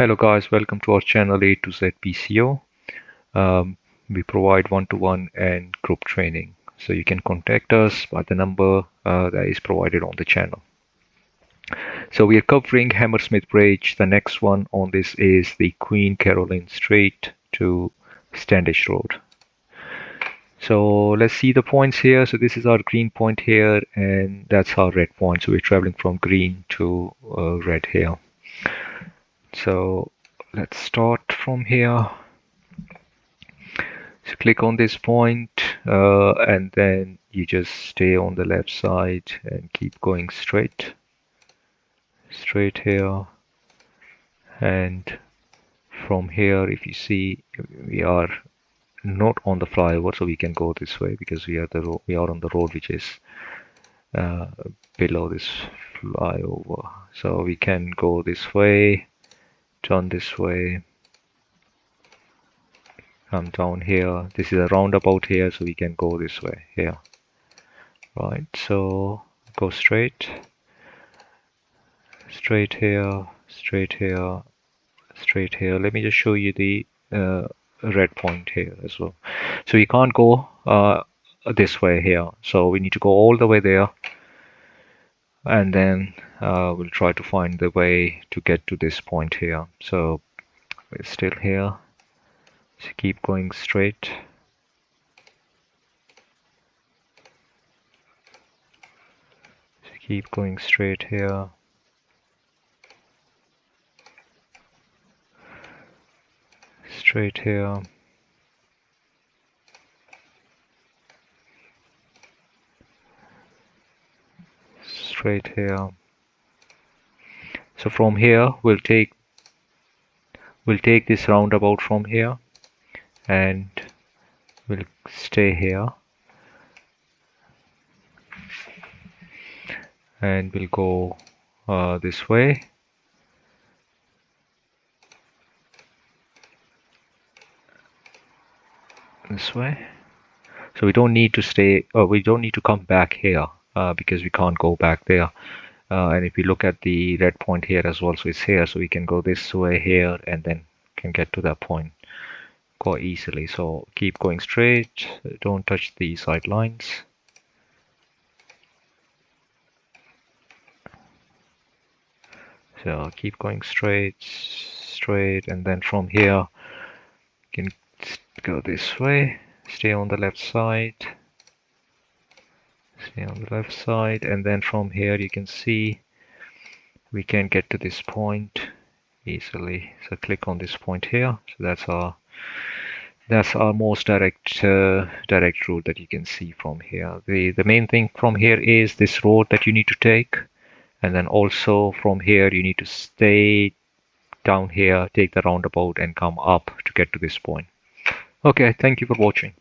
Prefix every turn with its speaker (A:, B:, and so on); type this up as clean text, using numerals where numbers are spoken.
A: Hello guys, welcome to our channel A to Z PCO. We provide one-to-one and group training. So you can contact us by the number that is provided on the channel. So we are covering Hammersmith Bridge. The next one on this is the Queen Caroline Street to Standish Road. So let's see the points here. So this is our green point here, and that's our red point. So we're traveling from green to red here. So let's start from here. So click on this point and then you just stay on the left side and keep going straight here, and from here, if you see, we are not on the flyover, so we can go this way because we are on the road which is below this flyover. So we can go this way, turn this way, come down here. This is a roundabout here, so we can go this way here. Right, so go straight here, straight here, straight here. Let me just show you the red point here as well. So we can't go this way here, so we need to go all the way there, and then we'll try to find the way to get to this point here. So we're still here, so keep going straight. Keep going straight here. Straight here. Straight here. So from here we'll take this roundabout from here, and we'll stay here, and we'll go this way. This way. So we don't need to stay, we don't need to come back here because we can't go back there. And if we look at the red point here as well, so it's here, so we can go this way here and then can get to that point quite easily. So keep going straight, don't touch the side lines. So keep going straight, and then from here you can go this way, stay on the left side, and then from here you can see we can get to this point easily. So click on this point here. So that's our most direct route that you can see from here. The main thing from here is this road that you need to take, and then also from here you need to stay down here, take the roundabout and come up to get to this point. Okay, thank you for watching.